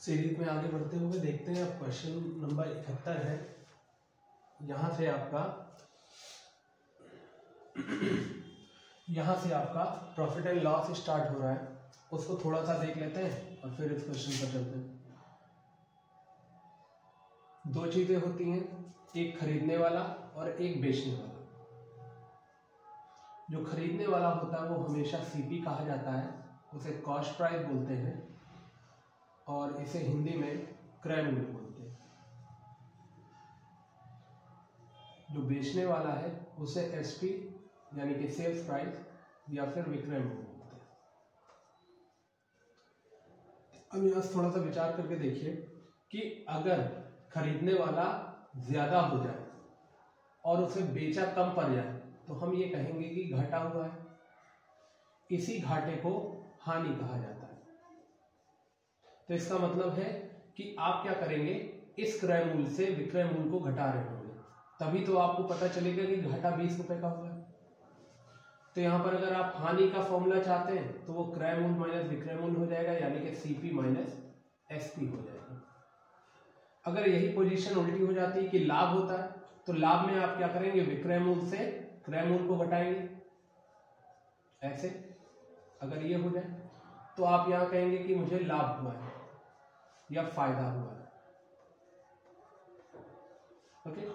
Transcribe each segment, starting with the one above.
Series में आगे बढ़ते हुए देखते हैं। अब क्वेश्चन नंबर 71 है। यहाँ से आपका प्रॉफिट एंड लॉस स्टार्ट हो रहा है, उसको थोड़ा सा देख लेते हैं और फिर इस क्वेश्चन पर चलते हैं। दो चीजें होती हैं, एक खरीदने वाला और एक बेचने वाला। जो खरीदने वाला होता है वो हमेशा सीपी कहा जाता है, उसे कॉस्ट प्राइस बोलते हैं और इसे हिंदी में क्रय मूल्य बोलते हैं। जो बेचने वाला है उसे एसपी यानी कि सेल्स प्राइस या फिर विक्रय मूल्य बोलते हैं। अब यहाँ थोड़ा सा विचार करके देखिए कि अगर खरीदने वाला ज्यादा हो जाए और उसे बेचा कम पड़ जाए तो हम ये कहेंगे कि घाटा हुआ है। इसी घाटे को हानि कहा जाता है। तो इसका मतलब है कि आप क्या करेंगे, इस क्रय मूल्य से विक्रय मूल्य को घटा रहे होंगे, तभी तो आपको पता चलेगा कि घाटा 20 रुपए का हुआ है। तो यहां पर अगर आप हानि का फॉर्मूला चाहते हैं तो वो क्रय मूल्य माइनस विक्रय मूल्य हो जाएगा, यानी कि सीपी माइनस एसपी हो जाएगा। अगर यही पोजीशन उल्टी हो जाती है कि लाभ होता है तो लाभ में आप क्या करेंगे, विक्रय मूल्य से क्रय मूल्य को घटाएंगे। ऐसे अगर ये हो जाए तो आप यहां कहेंगे कि मुझे लाभ हुआ है या फायदा हुआ है। ओके,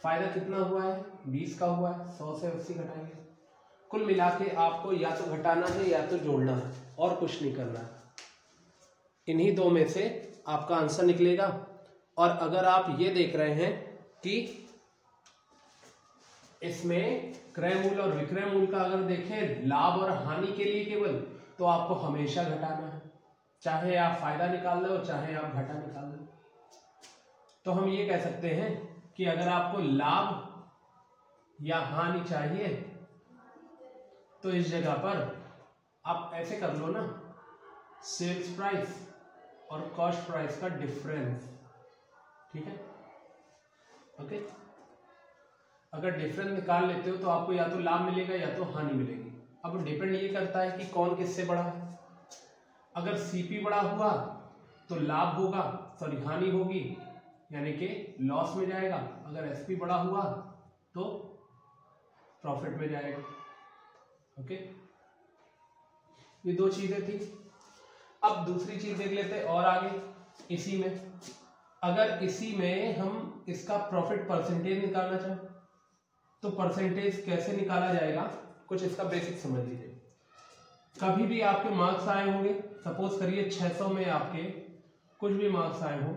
फायदा कितना हुआ है, 20 का हुआ है, 100 से 80 घटाएंगे। कुल मिला के आपको या तो घटाना है या तो जोड़ना है, और कुछ नहीं करना है। इन्हीं दो में से आपका आंसर निकलेगा। और अगर आप ये देख रहे हैं कि इसमें क्रय मूल्य और विक्रय मूल्य का अगर देखें लाभ और हानि के लिए केवल, तो आपको हमेशा घटाना है, चाहे आप फायदा निकाल लो चाहे आप घाटा निकाल लो। तो हम ये कह सकते हैं कि अगर आपको लाभ या हानि चाहिए तो इस जगह पर आप ऐसे कर लो ना, सेल्स प्राइस और कॉस्ट प्राइस का डिफरेंस। ठीक है, ओके। अगर डिफरेंस निकाल लेते हो तो आपको या तो लाभ मिलेगा या तो हानि मिलेगी। अब डिपेंड ये करता है कि कौन किससे बड़ा है। अगर सीपी बड़ा हुआ तो लाभ होगा, सॉरी हानि होगी, यानी कि लॉस में जाएगा। अगर एसपी बड़ा हुआ तो प्रॉफिट में जाएगा। ओके, ये दो चीजें थी। अब दूसरी चीज देख लेते हैं और आगे। इसी में अगर इसी में हम इसका प्रॉफिट परसेंटेज निकालना चाहें तो परसेंटेज कैसे निकाला जाएगा, कुछ इसका बेसिक समझ लीजिए। कभी भी आपके मार्क्स आए होंगे, सपोज करिए 600 में आपके कुछ भी मार्क्स आए हो,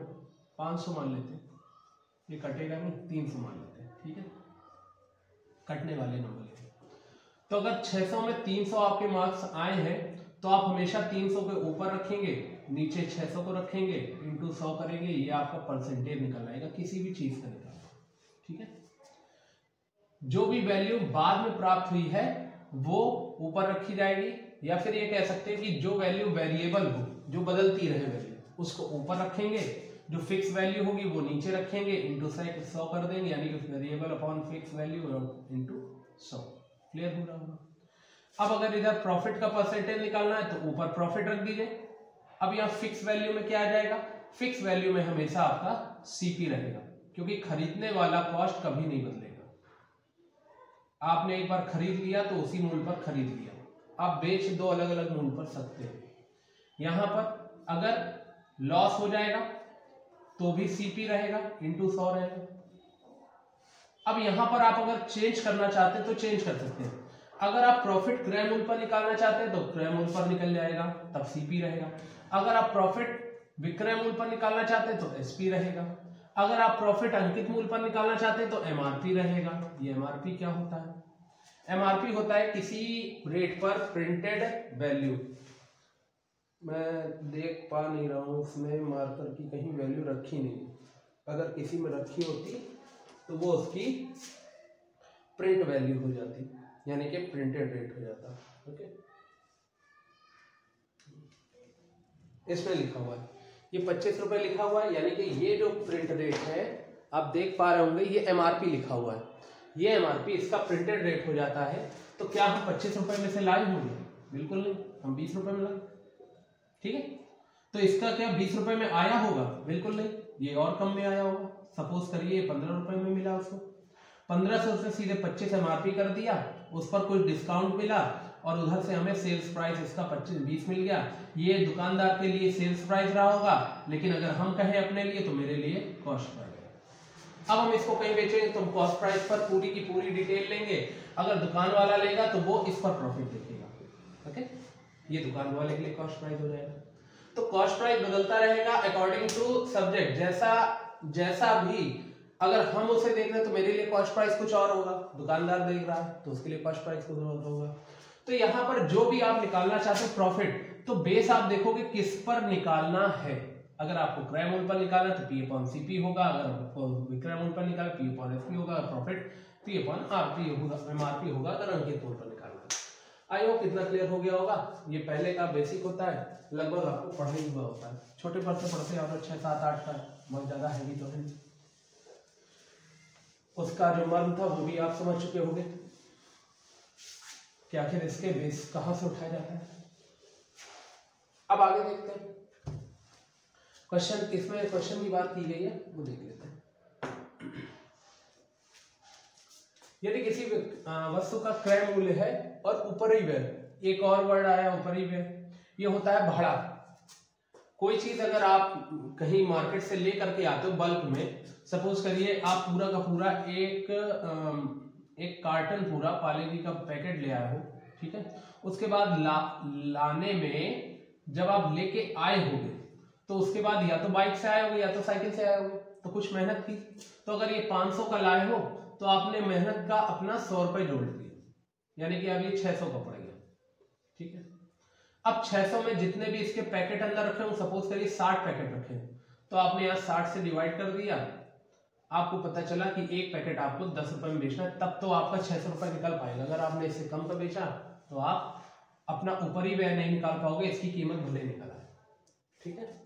500 मान लेते हैं, ये कटेगा नहीं, 300 मान लेते हैं। ठीक है, कटने वाले नंबर लेते हैं। तो अगर 600 में 300 आपके मार्क्स आए हैं तो आप हमेशा 300 के ऊपर रखेंगे, नीचे 600 को रखेंगे, इंटू 100 करेंगे, ये आपका परसेंटेज निकल आएगा किसी भी चीज का निकालना। ठीक है, जो भी वैल्यू बाद में प्राप्त हुई है वो ऊपर रखी जाएगी, या फिर ये कह सकते हैं कि जो वैल्यू वेरिएबल हो, जो बदलती रहे वैल्यू, उसको ऊपर रखेंगे, जो फिक्स वैल्यू होगी वो नीचे रखेंगे, इंटू 100 कर देंगे, यानी कि variable upon fix value into 100। Clear हो रहा होगा। अब अगर इधर प्रॉफिट का परसेंटेज निकालना है तो ऊपर प्रॉफिट रख दीजिए। अब यहाँ फिक्स वैल्यू में क्या आ जाएगा, फिक्स वैल्यू में हमेशा आपका सीपी रहेगा, क्योंकि खरीदने वाला कॉस्ट कभी नहीं बदलेगा। आपने एक बार खरीद लिया तो उसी मूल्य पर खरीद लिया, आप बेच दो अलग अलग मूल्य पर सकते हैं। यहां पर अगर लॉस हो जाएगा तो भी सीपी रहेगा, इंटू 100 रहेगा। अब यहां पर आप अगर चेंज करना चाहते हैं तो चेंज कर सकते हैं। अगर आप प्रॉफिट क्रय मूल्य पर निकालना चाहते हैं तो क्रय मूल्य पर निकल जाएगा, तब सीपी रहेगा। अगर आप प्रॉफिट विक्रय मूल्य पर निकालना चाहते हैं तो एसपी रहेगा। अगर आप प्रॉफिट अंकित मूल्य पर निकालना चाहते हैं तो एमआरपी रहेगा। ये एमआरपी क्या होता है, एमआरपी होता है किसी रेट पर प्रिंटेड वैल्यू। मैं देख पा नहीं रहा हूं, उसमें मार्कर की कहीं वैल्यू रखी नहीं, अगर किसी में रखी होती तो वो उसकी प्रिंट वैल्यू हो जाती, यानी कि प्रिंटेड रेट हो जाता। ओके, इसमें लिखा हुआ है ये 25 रुपए लिखा हुआ है, यानी कि ये जो प्रिंट रेट है आप देख पा रहे होंगे, ये एमआरपी लिखा हुआ है, ये एमआरपी इसका प्रिंटेड रेट हो जाता है। तो क्या हम 25 रुपए में से लाए होंगे, बिल्कुल नहीं, हम 20 रुपए में लाए। ठीक है, तो इसका क्या 20 रुपए में आया होगा? बिल्कुल नहीं, ये और कम में आया होगा। सपोज करिए 15 रुपए में मिला उसको, 1500 से सीधे 25 MRP कर दिया, उस पर कुछ डिस्काउंट मिला और उधर से हमें सेल्स प्राइस इसका 25-20 मिल गया। ये दुकानदार के लिए सेल्स प्राइस रहा होगा, लेकिन अगर हम कहें अपने लिए तो मेरे लिए कॉस्ट प्राइस है। अब हम इसको कहीं बेचेंगे तो कॉस्ट प्राइस पर पूरी की पूरी डिटेल लेंगे, अगर दुकान वाला लेगा तो वो इस पर प्रॉफिट देखेगा। ओके, ये दुकान वाले के लिए कॉस्ट प्राइस हो जाएगा। तो कॉस्ट प्राइस बदलता रहेगा अकॉर्डिंग टू सब्जेक्ट, जैसा भी अगर हम उसे देख रहे हैं तो मेरे लिए कॉस्ट प्राइस कुछ और होगा, दुकानदार देख रहा है तो उसके लिए कॉस्ट प्राइस कुछ और होगा। तो यहाँ पर जो भी आप निकालना चाहते हो प्रॉफिट, तो बेस आप देखोगे किस पर निकालना है। अगर आपको क्रय मूल्य पर निकालना तो P अपॉन CP होगा, अगर आपको विक्रय मूल्य पर निकालना P अपॉन FP होगा, प्रॉफिट P अपॉन RP होगा, MRP होगा अगर अंकित मूल्य पर निकालना। आई होप इतना क्लियर हो गया होगा। ये पहले का बेसिक होता है, लगभग आपको पढ़ा हुआ होता है, छोटे पढ़ते पढ़ते और 6, 7, 8 का बहुत ज्यादा हैवी तो है। उसका जो मर्म था वो भी आप समझ चुके होंगे कि आखिर इसके बेस कहां से उठाया जाता है। अब आगे देखते हैं क्वेश्चन, इसमें क्वेश्चन की बात की गई है वो देख लेते हैं। यदि किसी वस्तु का क्रय मूल्य है और ऊपरी व्यय, एक और वर्ड आया ऊपरी व्यय, ये होता है भाड़ा। कोई चीज अगर आप कहीं मार्केट से लेकर के आते हो बल्क में, सपोज करिए आप पूरा का पूरा एक कार्टन पूरा पार्ले-जी का पैकेट ले आए हो, ठीक है, उसके बाद लाने में जब आप लेके आए होगे तो उसके बाद या तो बाइक से आए होगे या तो साइकिल से आए होगे, तो कुछ मेहनत की। तो अगर ये 500 का लाए हो तो आपने मेहनत का अपना 100 रुपए जोड़ दिए, यानी कि अब ये 600 का पड़ गया, ठीक है। अब 600 में जितने भी इसके पैकेट अंदर रखे हो, सपोज करिए 60 पैकेट रखे, तो आपने यहाँ 60 से डिवाइड कर दिया, आपको पता चला कि एक पैकेट आपको 10 रुपए में बेचना है, तब तो आपका 600 रुपए निकल पाएगा। अगर आपने इससे कम का बेचा तो आप अपना ऊपरी व्यय नहीं निकाल पाओगे, इसकी कीमत भले निकल आए, ठीक है।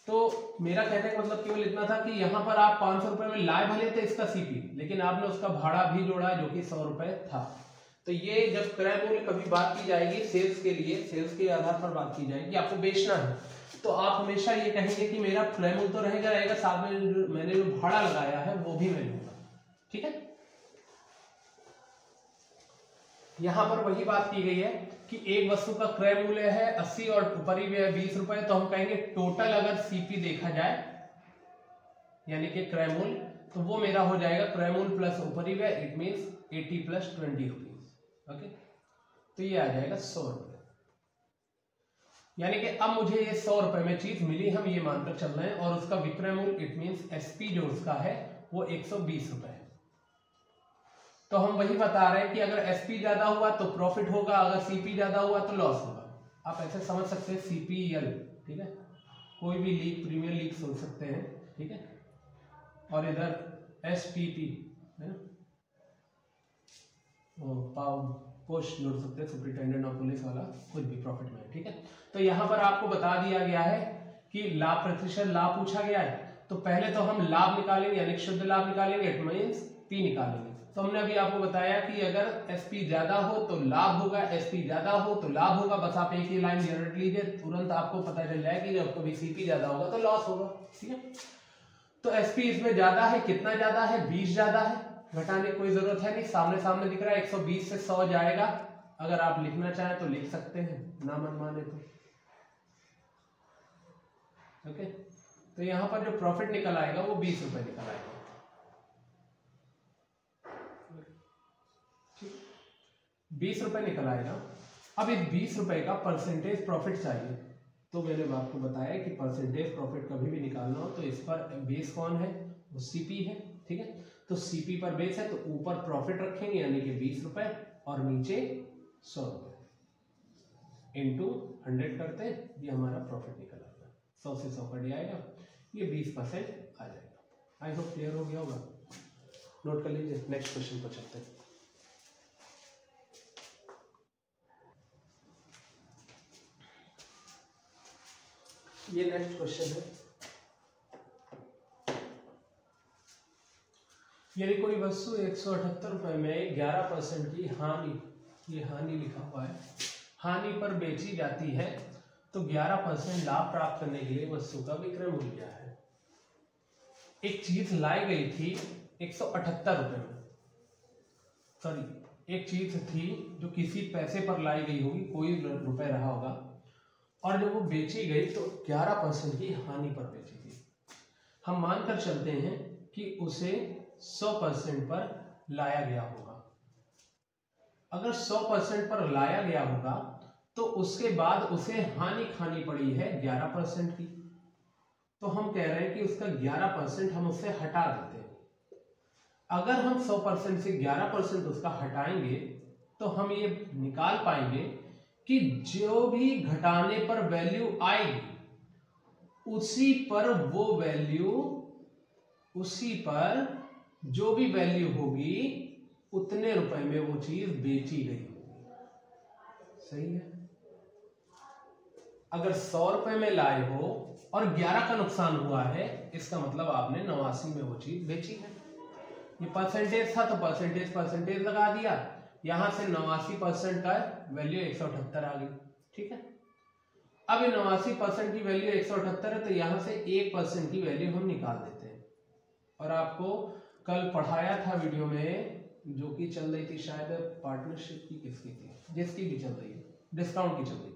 तो मेरा कहने का मतलब केवल इतना था कि यहाँ पर आप 500 रुपए में लाए भले थे इसका CP, लेकिन आपने उसका भाड़ा भी जोड़ा जो कि 100 रुपए था। तो ये जब क्रय मूल्य कभी बात की जाएगी सेल्स के लिए, सेल्स के आधार पर बात की जाएगी, आपको बेचना है तो आप हमेशा ये कहेंगे कि मेरा क्रय मूल्य तो रहेगा, साथ में मैंने जो भाड़ा लगाया है वो भी मैं लूंगा, ठीक है। यहां पर वही बात की गई है कि एक वस्तु का क्रय मूल्य है 80 और ऊपरी व्यय 20 रुपए, तो हम कहेंगे टोटल अगर CP देखा जाए यानी कि क्रय मूल्य, तो वो मेरा हो जाएगा क्रय मूल्य प्लस ऊपरी व्यय, it means 80 plus 20 rupees. Okay, तो ये आ जाएगा 100 रुपए, यानी कि अब मुझे ये 100 रुपए में चीज मिली, हम ये मानकर चल रहे हैं, और उसका विक्रय मूल्य इट मींस SP जो उसका है वो 120 रुपए है। तो हम वही बता रहे हैं कि अगर SP ज्यादा हुआ तो प्रॉफिट होगा, अगर CP ज्यादा हुआ तो लॉस होगा। आप ऐसे समझ सकते हैं CPL, ठीक है, कोई भी लीग, प्रीमियर लीग सोच सकते हैं, ठीक है, और इधर SPP है ना, पोस्ट जोड़ सकते हैं, सुपरिटेंडेंट ऑफ पुलिस वाला, कुछ भी प्रॉफिट में, ठीक है। तो यहाँ पर आपको बता दिया गया है कि लाभ प्रतिशत लाभ पूछा गया है, तो पहले तो हम लाभ निकालेंगे यानी शुद्ध लाभ निकालेंगे, इट मींस P निकालेंगे। तो हमने अभी आपको बताया कि अगर SP ज्यादा हो तो लाभ होगा, SP ज्यादा हो तो लाभ होगा, बस आप एक ही लाइन जनरेट लीजिए, तुरंत आपको पता चल जाएगा कि जब कभी CP ज्यादा होगा तो लॉस होगा, ठीक है। तो SP इसमें ज्यादा है, कितना ज्यादा है? 20 ज्यादा है, घटाने की कोई जरूरत है नहीं, सामने सामने दिख रहा है, 120 से 100 जाएगा। अगर आप लिखना चाहें तो लिख सकते हैं, ना मन माने तो, ओके। तो यहां पर जो प्रॉफिट निकल आएगा वो 20 रुपए निकल आएगा, 20 रुपए निकल आएगा। अब इस 20 रुपए का परसेंटेज प्रॉफिट चाहिए, तो मैंने आपको बताया कि परसेंटेज प्रॉफिट कभी भी निकालना हो तो इस पर बेस कौन है? वो CP है, ठीक है। तो CP पर बेस है तो ऊपर प्रॉफिट रखेंगे यानी कि 20 रुपए और नीचे 100 रुपए इंटू 100 करते हैं, ये हमारा प्रॉफिट निकल आएगा, 100 से 100 कट जाएगा, ये 20% आ जाएगा। आई होप क्लियर हो गया होगा, नोट कर लीजिए। नेक्स्ट क्वेश्चन पर चलते हैं। ये नेक्स्ट क्वेश्चन है, यदि कोई वस्तु 178 रुपए में 11% की हानि, ये हानि लिखा हुआ है, हानि पर बेची जाती है तो 11% लाभ प्राप्त करने के लिए वस्तु का विक्रय मूल्य क्या है। एक चीज लाई गई थी 178 रुपए में, सॉरी एक चीज थी जो किसी पैसे पर लाई गई होगी, कोई रुपए रहा होगा, और जब वो बेची गई तो 11% की हानि पर बेची थी। हम मानकर चलते हैं कि उसे 100% पर लाया गया होगा। अगर 100% पर लाया गया होगा तो उसके बाद उसे हानि खानी पड़ी है 11% की, तो हम कह रहे हैं कि उसका 11% हम उससे हटा देते हैं। अगर हम 100% से 11% उसका हटाएंगे तो हम ये निकाल पाएंगे कि जो भी घटाने पर वैल्यू आएगी उसी पर जो भी वैल्यू होगी उतने रुपए में वो चीज बेची गई होगी। सही है। अगर 100 रुपए में लाए हो और 11 का नुकसान हुआ है, इसका मतलब आपने 89 में वो चीज बेची है। ये परसेंटेज था तो परसेंटेज लगा दिया, यहां से 89% का वैल्यू 178 आ गई। ठीक है। अब ये 89% की वैल्यू 178 है तो यहां से 1% की वैल्यू हम निकाल देते हैं। और आपको कल पढ़ाया था वीडियो में, जो कि चल रही थी शायद पार्टनरशिप की, किसकी थी, जिसकी भी चल रही है, डिस्काउंट की चल रही थी,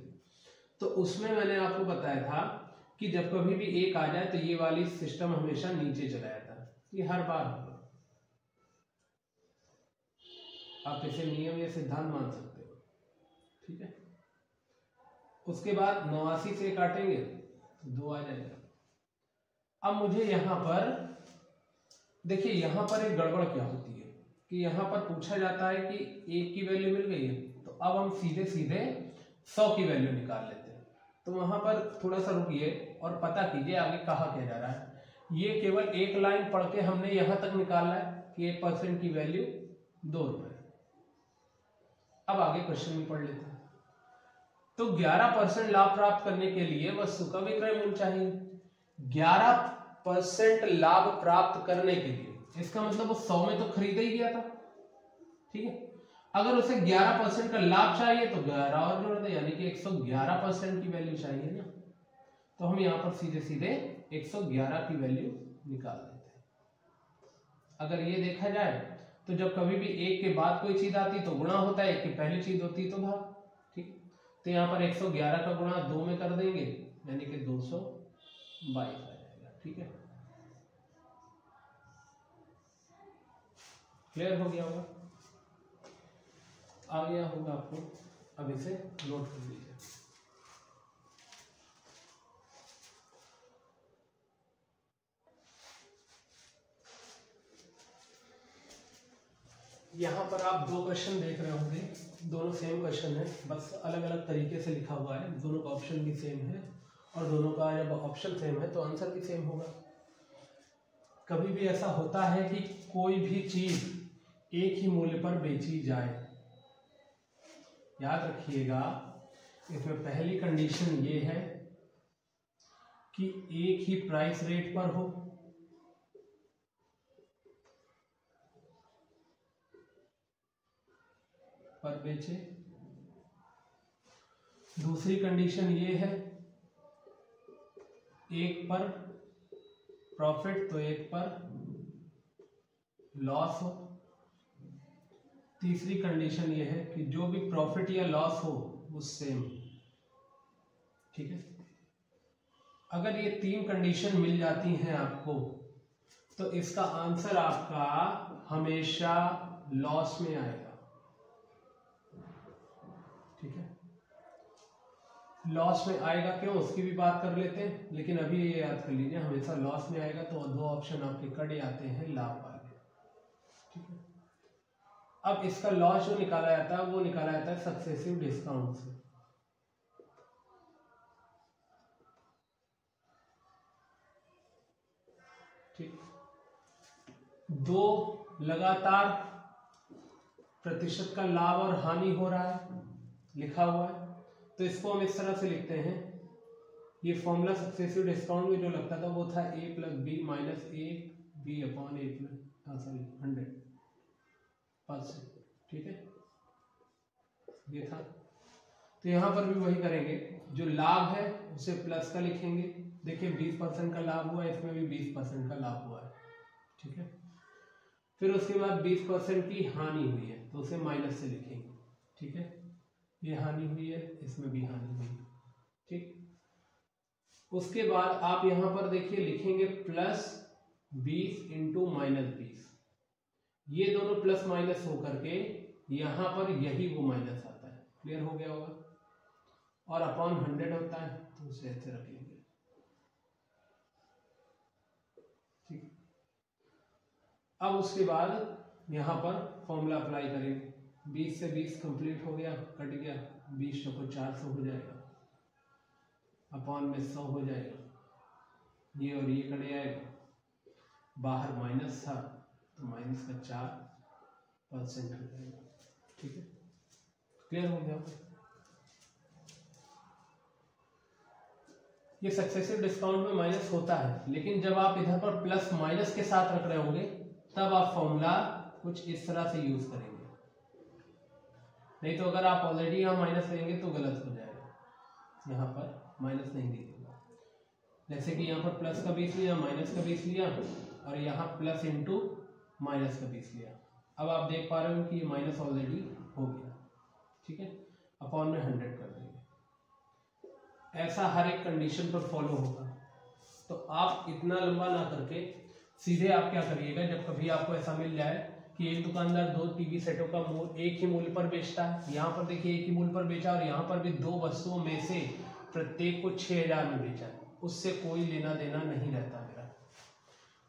तो उसमें मैंने आपको बताया था कि जब कभी भी एक आ जाए तो ये वाली सिस्टम हमेशा नीचे चला जाता है। ये हर बार होगा, आप इसे नियम या सिद्धांत मान सकते हो। ठीक है। उसके बाद 89 से काटेंगे तो 2 आ जाएगा। अब मुझे यहां पर देखिए, यहां पर एक गड़बड़ क्या होती है कि यहां पर पूछा जाता है कि 1 की वैल्यू मिल गई है, तो अब हम सीधे 100 की वैल्यू निकाल लेते हैं। तो वहां पर थोड़ा सा रुकिए और पता कीजिए आगे कहा क्या जा रहा है। ये केवल एक लाइन पढ़ के हमने यहां तक निकाला है कि 1% की वैल्यू 2 रुपए। अब आगे क्वेश्चन में पढ़ लेते हैं। तो 11% लाभ प्राप्त करने के लिए वस्तु का विक्रय मूल्य चाहिए। 11% लाभ प्राप्त करने के लिए, इसका मतलब वो 100 में तो खरीदा ही गया था। ठीक है। अगर उसे 11% का लाभ चाहिए तो 11 और जोड़ दे, यानी कि 111% की वैल्यू चाहिए ना, तो हम यहां पर सीधे 111 की वैल्यू निकाल देते हैं। अगर ये देखा जाए तो जब कभी भी एक के बाद कोई चीज आती तो गुणा होता है, एक की पहली चीज होती तो भाग। ठीक। तो यहाँ पर 111 का गुणा 2 में कर देंगे, यानी कि 222 आ जाएगा। ठीक है। क्लियर हो गया होगा, आ गया होगा आपको। अब इसे नोट कर लीजिए। यहाँ पर आप 2 क्वेश्चन देख रहे होंगे, दोनों सेम क्वेश्चन है, बस अलग अलग तरीके से लिखा हुआ है। दोनों का ऑप्शन भी सेम है, और दोनों का जब ऑप्शन सेम है तो आंसर भी सेम होगा। कभी भी ऐसा होता है कि कोई भी चीज एक ही मूल्य पर बेची जाए, याद रखिएगा, इसमें पहली कंडीशन ये है कि एक ही प्राइस रेट पर हो, पर बेचे। दूसरी कंडीशन ये है एक पर प्रॉफिट तो एक पर लॉस हो। तीसरी कंडीशन ये है कि जो भी प्रॉफिट या लॉस हो वो सेम। ठीक है। अगर ये 3 कंडीशन मिल जाती हैं आपको तो इसका आंसर आपका हमेशा लॉस में आएगा। ठीक है। लॉस में आएगा क्यों, उसकी भी बात कर लेते हैं, लेकिन अभी ये याद कर लीजिए हमेशा लॉस में आएगा। तो 2 ऑप्शन आपके कट आते हैं लाभ वाले। ठीक है। अब इसका लॉस जो निकाला जाता है वो निकाला जाता है सक्सेसिव डिस्काउंट से। ठीक। 2 लगातार प्रतिशत का लाभ और हानि हो रहा है, लिखा हुआ है, तो इसको हम इस तरह से लिखते हैं। ये फॉर्मूला सक्सेसिव डिस्काउंट में जो लगता था वो था a + b - 1 b/a सॉरी 100%। ठीक है, ये था। तो तो यहाँ पर भी वही करेंगे, जो लाभ है उसे प्लस का लिखेंगे। देखिए 20% का लाभ हुआ, इसमें भी 20% का लाभ हुआ है, ठीक है। फिर उसके बाद 20% की हानि हुई है तो उसे माइनस से लिखेंगे, ठीक है। ये हानि हुई है, इसमें भी हानि हुई है, ठीक। उसके बाद आप यहां पर देखिए लिखेंगे प्लस 20 इंटू -20, ये दोनों प्लस माइनस होकर के यहां पर यही वो माइनस आता है। क्लियर हो गया होगा। और अपॉन 100 होता है तो उसे ऐसे रख लेंगे, ठीक। अब उसके बाद यहां पर फॉर्मूला अप्लाई करेंगे। 20 से 20 कंप्लीट हो गया, कट गया, 20 को 400 हो जाएगा, अपॉन में 100 हो जाएगा, ये और ये कट जाएगा, बाहर माइनस था तो माइनस का 4% हो जाएगा, ठीक है। क्लियर हो गया। ये सक्सेसिव डिस्काउंट में माइनस होता है, लेकिन जब आप इधर पर प्लस माइनस के साथ रख रहे होंगे तब आप फॉर्मूला कुछ इस तरह से यूज करेंगे, नहीं तो अगर आप ऑलरेडी यहाँ माइनस लेंगे तो गलत हो जाएगा। यहाँ पर माइनस नहीं दीजिएगा, जैसे कि यहाँ पर प्लस का 20 लिया, माइनस का 20 लिया, और यहाँ प्लस इंटू माइनस का 20 लिया। अब आप देख पा रहे हो कि ये माइनस ऑलरेडी हो गया, ठीक है। अपॉन में 100 कर देंगे। ऐसा हर एक कंडीशन पर फॉलो होगा। तो आप इतना लंबा ना करके सीधे आप क्या करिएगा, जब कभी आपको ऐसा मिल जाए कि एक दुकानदार 2 टीवी सेटों का एक ही मूल्य पर बेचता है, यहाँ पर देखिए एक ही मूल्य पर बेचा और यहाँ पर भी 2 वस्तुओं में से प्रत्येक को 6000 में बेचा है, उससे कोई लेना देना नहीं रहता मेरा।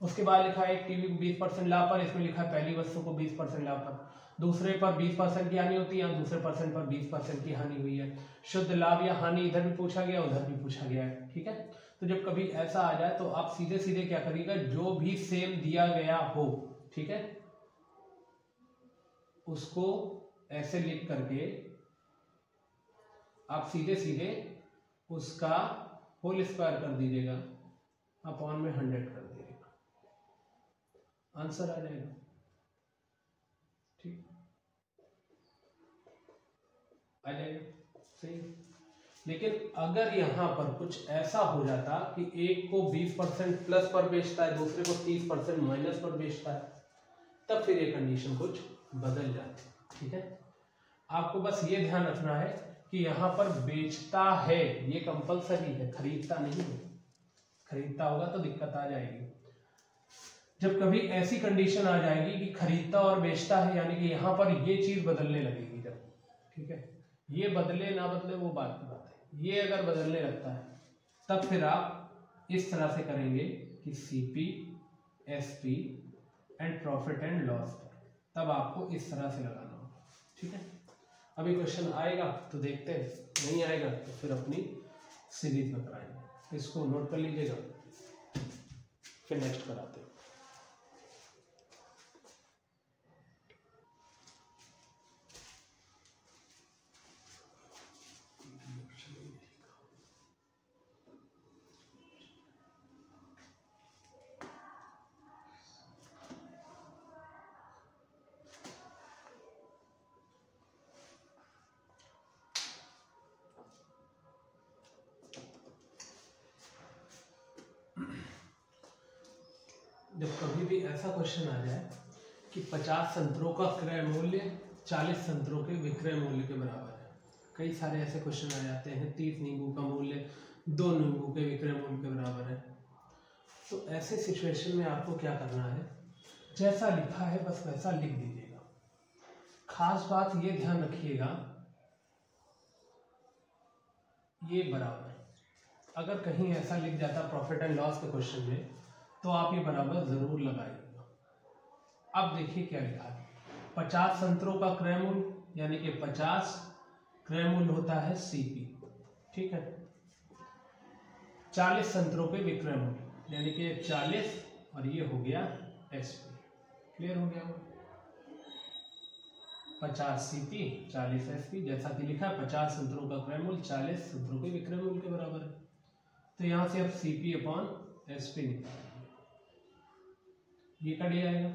उसके बाद लिखा है एक टीवी को 20% लाभ पर, इसमें लिखा है पहली वस्तु को 20% लाभ पर, दूसरे पर 20% की हानि होती है, दूसरे परसेंट पर 20% की हानि हुई है। शुद्ध लाभ या हानि इधर भी पूछा गया, उधर भी पूछा गया है, ठीक है। तो जब कभी ऐसा आ जाए तो आप सीधे सीधे क्या करिएगा, जो भी सेम दिया गया हो, ठीक है, उसको ऐसे लिख करके आप सीधे सीधे उसका होल स्क्वायर कर दीजिएगा, अपॉन में 100 कर दीजिएगा, आंसर आ जाएगा, ठीक आ जाएगा, सही। लेकिन अगर यहां पर कुछ ऐसा हो जाता कि एक को 20% प्लस पर बेचता है, दूसरे को 30% माइनस पर बेचता है, तब फिर ये कंडीशन कुछ बदल जाती है, ठीक है। आपको बस ये ध्यान रखना है कि यहां पर बेचता है ये कंपलसरी है, खरीदता नहीं है। खरीदता होगा तो दिक्कत आ जाएगी। जब कभी ऐसी कंडीशन आ जाएगी कि खरीदता और बेचता है, यानी कि यहां पर ये चीज बदलने लगेगी जब, ठीक है। ये बदले ना बदले वो बात की बात है, ये अगर बदलने लगता है तब फिर आप इस तरह से करेंगे कि CP, SP and profit and loss, तब आपको इस तरह से लगाना होगा, ठीक है। अभी क्वेश्चन आएगा तो देखते हैं, नहीं आएगा तो फिर अपनी सीरीज में कराएंगे। इसको नोट कर लीजिएगा, फिर नेक्स्ट कराते हैं। जब कभी भी ऐसा क्वेश्चन आ जाए कि 50 संतरों का क्रय मूल्य 40 संतरों के विक्रय मूल्य के बराबर है, कई सारे ऐसे क्वेश्चन आ जाते हैं, 30 नींबू का मूल्य 2 नींबू के विक्रय मूल्य के बराबर है, तो ऐसे सिचुएशन में आपको क्या करना है, जैसा लिखा है बस वैसा लिख दीजिएगा। खास बात ये ध्यान रखिएगा, ये बराबर, अगर कहीं ऐसा लिख जाता प्रॉफिट एंड लॉस के क्वेश्चन में तो आप ये बराबर जरूर लगाइएगा। अब देखिए क्या लिखा है, 50 संतरों का क्रय मूल्य, यानी कि 50 क्रय मूल्य होता है सीपी, ठीक है। 40 संतरों के विक्रय मूल्य, यानी कि 40 और ये हो गया एसपी। क्लियर हो गया, 50 सीपी 40 एसपी, जैसा कि लिखा है 50 संतरों का क्रय मूल्य 40 संतरों के विक्रय मूल्य के बराबर है। तो यहां से अब सीपी अपॉन एसपी निकालेंगे, ये कट जाएगा,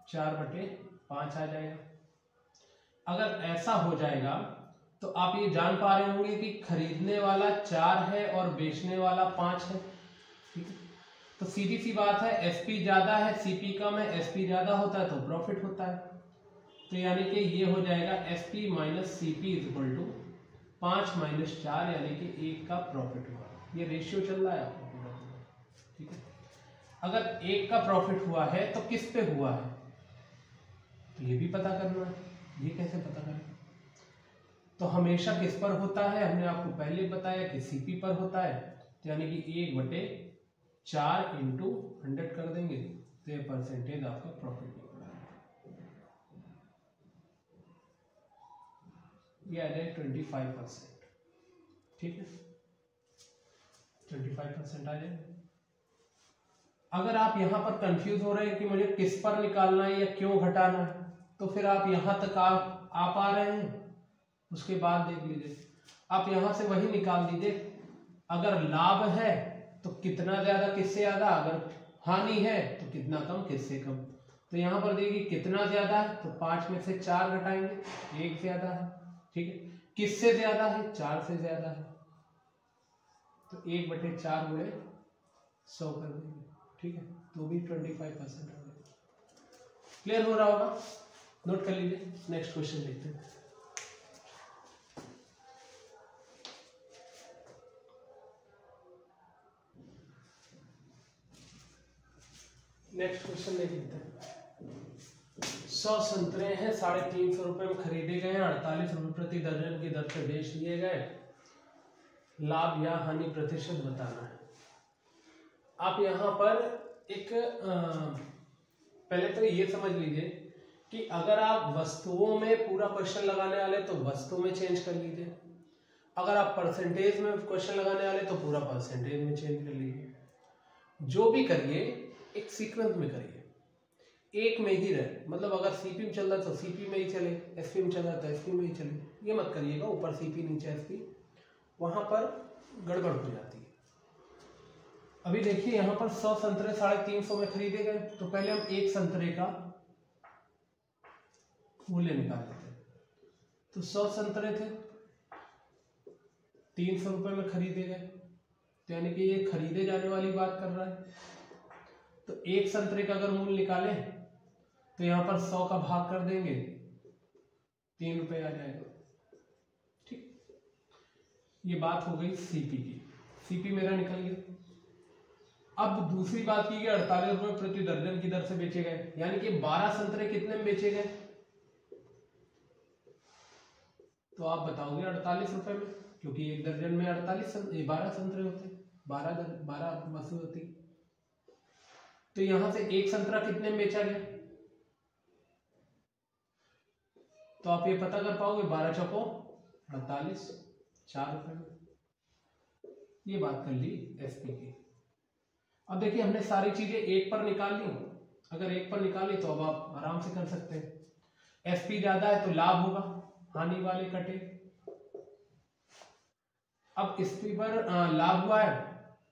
4/5 आ जाएगा। अगर ऐसा हो जाएगा तो आप ये जान पा रहे होंगे कि खरीदने वाला 4 है और बेचने वाला 5 है। ठीक है, तो सीधी सी बात है, एसपी ज्यादा है सीपी कम है, एसपी ज्यादा होता है तो प्रॉफिट होता है। तो यानी कि ये हो जाएगा SP minus CP is equal to 5 minus 4 यानी कि 1 का प्रॉफिट हुआ। ये रेशियो चल रहा है आपको पूरा। ठीक है, अगर 1 का प्रॉफिट हुआ है तो किस पे हुआ है, तो ये भी पता करना है। ये कैसे पता करें, तो हमेशा किस पर होता है, हमने आपको पहले बताया कि सीपी पर होता है। तो यानी कि 1/4 इंटू 100 कर देंगे तो ये परसेंटेज आपका प्रॉफिट निकला है। ये आ जाए 25%। ठीक है, 25% आ जाए। अगर आप यहां पर कंफ्यूज हो रहे हैं कि मुझे किस पर निकालना है या क्यों घटाना है, तो फिर आप यहां तक आ पा रहे हैं, उसके बाद देख लीजिए। आप यहां से वही निकाल दीजिए, अगर लाभ है तो कितना ज्यादा किससे ज्यादा, अगर हानि है तो कितना कम किससे कम। तो यहां पर देखिए कितना ज्यादा है तो 5 में से 4 घटाएंगे, 1 ज्यादा है। ठीक है, किससे ज्यादा है, 4 से ज्यादा है, तो 1/4 गुणे 100 कर देंगे। ठीक है, तो भी 25% हो गया। क्लियर हो रहा होगा, नोट कर लीजिए। नेक्स्ट क्वेश्चन देखते हैं। नेक्स्ट क्वेश्चन देख लेते हैं। 100 संतरे हैं, 350 रुपए में खरीदे गए, 48 रुपए प्रति दर्जन की दर से बेच दिए गए, लाभ या हानि प्रतिशत बताना है। आप यहां पर एक पहले तो ये समझ लीजिए कि अगर आप वस्तुओं में पूरा क्वेश्चन लगाने वाले तो वस्तु में चेंज कर लीजिए, अगर आप परसेंटेज में क्वेश्चन लगाने वाले तो पूरा परसेंटेज में चेंज कर लीजिए। जो भी करिए एक सीक्वेंस में करिए, एक में ही रहे। मतलब अगर सीपी में चल रहा है तो सीपी में ही चले, एसपी में चल रहा है तो एसपी में ही चले। ये मत करिएगा ऊपर सीपी नीचे एसपी, वहां पर गड़बड़ हो जाती है। अभी देखिए यहां पर 100 संतरे 350 में खरीदे गए, तो पहले हम एक संतरे का मूल्य निकाल लेते हैं। तो 100 संतरे थे, 300 रुपए में खरीदे गए, तो यानी कि ये खरीदे जाने वाली बात कर रहा है। तो एक संतरे का अगर मूल्य निकालें तो यहां पर 100 का भाग कर देंगे, 3 रुपए आ जाएगा। ठीक, ये बात हो गई सीपी की। सीपी मेरा निकल गया। अब दूसरी बात की गई 48 रुपए प्रति दर्जन की दर से बेचे गए, यानी कि 12 संतरे कितने में बेचे गए, तो आप बताओगे 48 रुपए में, क्योंकि एक दर्जन में 12 संतरे होते, 12 वस्तु होती। तो यहां से एक संतरा कितने में बेचा गया, तो आप ये पता कर पाओगे 12 चौको 48, 4 रुपए में। ये बात कर ली एसपी की। अब देखिए हमने सारी चीजें एक पर निकाल ली, अगर एक पर निकाली तो अब आप आराम से कर सकते हैं। एसपी ज्यादा है तो लाभ होगा, हानि वाले कटे। अब एसपी पर लाभ हुआ है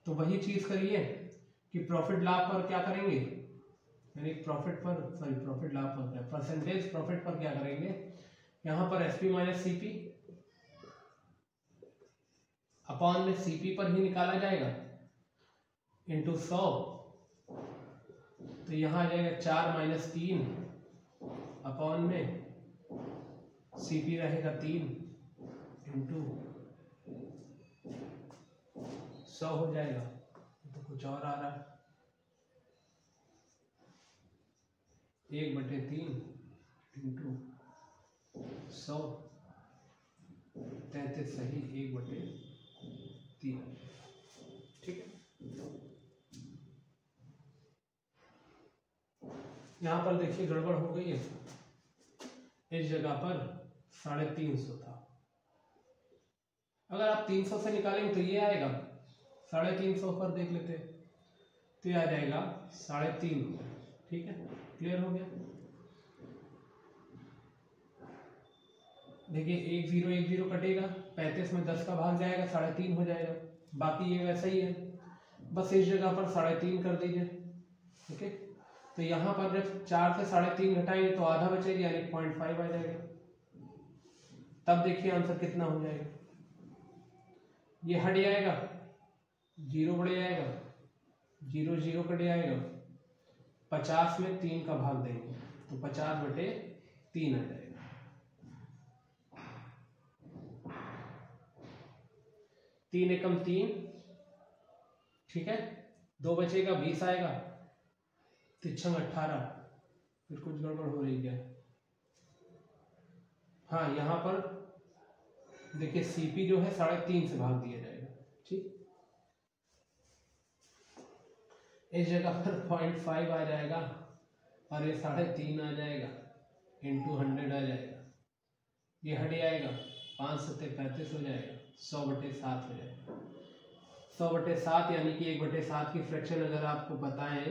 तो वही चीज करिए कि प्रॉफिट लाभ पर क्या करेंगे, यानी प्रॉफिट लाभ पर क्या, परसेंटेज प्रॉफिट पर क्या करेंगे, यहां पर एसपी माइनस सीपी अपॉन में सीपी पर ही निकाला जाएगा इंटू 100, तो यहां आ जाएगा 4 माइनस 3 अपॉन में सीपी रहेगा 3 इंटू 100 हो जाएगा। तो कुछ और आ रहा है, 1/3 इंटू 100, 33 सही 1/3। ठीक है, यहां पर देखिए गड़बड़ हो गई है, इस जगह पर 350 था। अगर आप 300 से निकालेंगे तो ये आएगा, 350 पर देख लेते हैं तो ये आ जाएगा 3.5। ठीक है, क्लियर हो गया। देखिए 1 0 कटेगा, 35 में 10 का भाग जाएगा, 3.5 हो जाएगा। बाकी ये वैसा ही है, बस इस जगह पर 3.5 कर दीजिए। ठीक है, तो यहां पर जब 4 से 3.5 घटाएंगे तो आधा बचेगा, यानी 0.5 आ जाएगा। तब देखिए आंसर कितना हो जाएगा। ये हट जाएगा, 0 बढ़ जाएगा, 0 0 कट जाएगा, 50 में 3 का भाग देंगे तो 50/3 आ जाएगा। 3 एकम 3, ठीक है, 2 बचेगा, 20 आएगा, 3 18। फिर कुछ गड़बड़ हो रही है। हाँ, यहां पर देखिए सीपी जो है 3.5 से भाग दिया जाएगा, ठीक। इस जगह पर 0.5 आ जाएगा और ये 3.5 आ जाएगा, इंटू 100 आ जाएगा, ये हट जाएगा, 5 सत्ते 35 हो जाएगा, 100/7 हो जाएगा। 100/7 यानी कि 1/7 की फ्रैक्शन अगर आपको पता है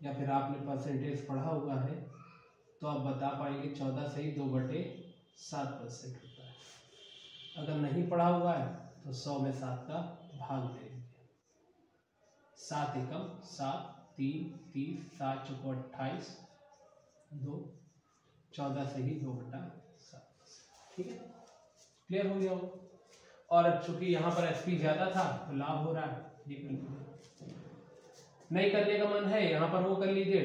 या फिर आपने परसेंटेज पढ़ा हुआ है तो आप बता पाएंगे 14 से ही 2/7% होता है। अगर नहीं पढ़ा हुआ है तो 100 में 7 का भाग दे दीजिए। 7 एकम 7, 3 30, 7 चौको 28, 2, 14 से ही 2/7, ठीक है, क्लियर हो गया हो। और चूंकि यहाँ पर एसपी ज्यादा था तो लाभ हो रहा है, ये कर लीजिए। नहीं करने का मन है यहाँ पर वो कर लीजिए,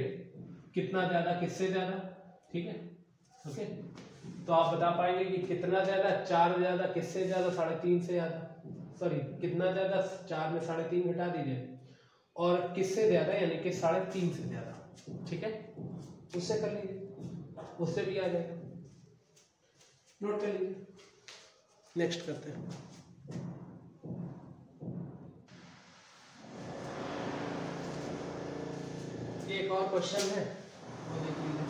कितना ज्यादा किससे ज्यादा, ठीक है, ओके। तो आप बता पाएंगे कि कितना ज्यादा, 4 ज्यादा किससे ज्यादा, 3.5 से ज्यादा, सॉरी कितना ज्यादा, 4 में 3.5 घटा दीजिए, और किससे ज्यादा यानी कि 3.5 से ज्यादा, ठीक है, उससे कर लीजिए, उससे भी आ जाएगा, नोट कर लीजिए। नेक्स्ट करते हैं। एक और क्वेश्चन है, वो देख लीजिए।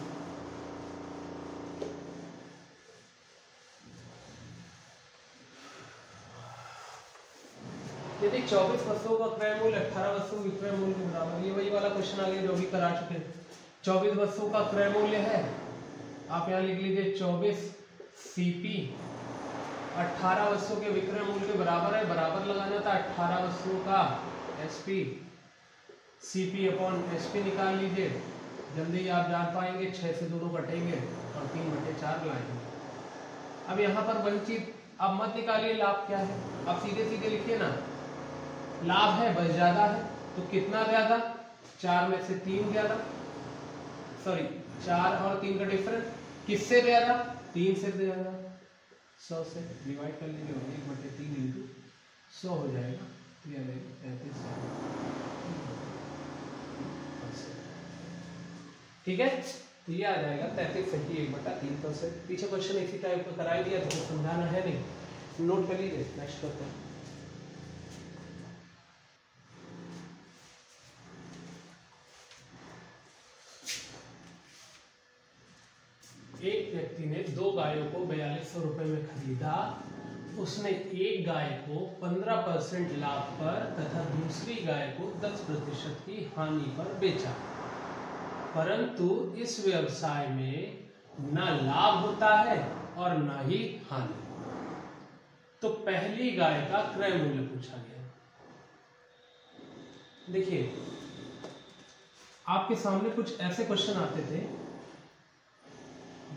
यदि 24 वस्तुओं का क्रय मूल्य 18 वस्तुओं के विक्रय मूल्य के बराबर, ये वही वाला क्वेश्चन आ गया जो भी करा चुके हैं। 24 वस्तुओं का क्रय मूल्य है, आप यहाँ लिख लीजिए 24 सीपी 18 वस्तुओं के विक्रय मूल्य के बराबर है। बराबर लगाना था 18 वस्तुओं का एसपी, सीपी अपॉन एसपी निकाल लीजिए। जल्दी आप जान पाएंगे, 6 से दोनों कटेंगे और 3/4 लाएंगे। अब यहाँ पर वही चीज, अब मत निकालिए लाभ क्या है, आप सीधे सीधे लिखिए ना, लाभ है बस ज्यादा है, तो कितना ज्यादा, 4 में से 3 ज्यादा, सॉरी 4 और 3 का डिफरेंस, किससे ज्यादा, 3 से ज्यादा, 100 से डिवाइड कर लीजिए, 1/3 इंटू 100 हो जाएगा, ये आ जाएगा 33, ठीक है। तो ये आ जाएगा 33 सही 1/3%। पीछे क्वेश्चन इसी टाइप का करा लिया, तो समझाना है नहीं, नोट कर लीजिए। नेक्स्ट करते हैं। एक व्यक्ति ने 2 गायों को 4200 रुपए में खरीदा। उसने एक गाय को 15% लाभ पर तथा दूसरी गाय को 10% की हानि पर बेचा, परंतु इस व्यवसाय में न लाभ होता है और न ही हानि। तो पहली गाय का क्रय मूल्य पूछा गया। देखिए आपके सामने कुछ ऐसे क्वेश्चन आते थे,